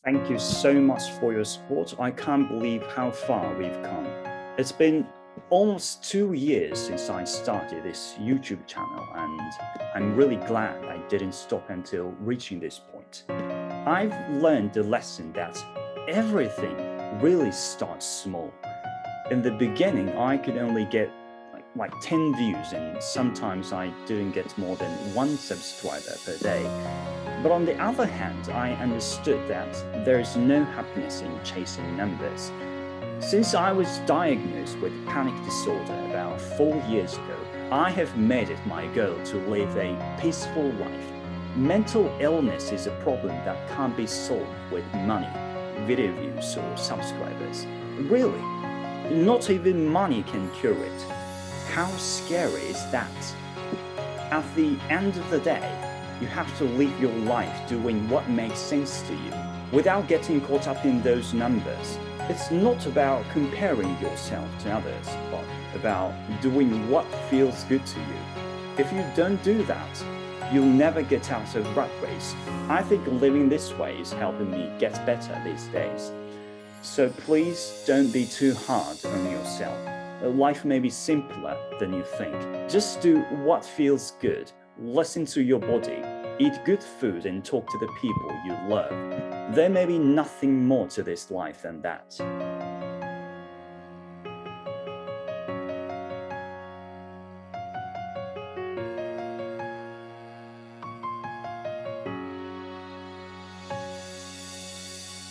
Thank you so much for your support. I can't believe how far we've come. It's been almost 2 years since I started this YouTube channel, and I'm really glad I didn't stop until reaching this point. I've learned the lesson that everything really starts small. In the beginning, I could only get like 10 views, and sometimes I didn't get more than 1 subscriber per day. But on the other hand, I understood that there is no happiness in chasing numbers. Since I was diagnosed with panic disorder about 4 years ago, I have made it my goal to live a peaceful life. Mental illness is a problem that can't be solved with money, video views, or subscribers. Really, not even money can cure it. How scary is that? At the end of the day, you have to live your life doing what makes sense to you, without getting caught up in those numbers. It's not about comparing yourself to others, but about doing what feels good to you. If you don't do that, you'll never get out of rat race. I think living this way is helping me get better these days. So please don't be too hard on yourself. Life may be simpler than you think. Just do what feels good. Listen to your body. Eat good food and talk to the people you love. There may be nothing more to this life than that.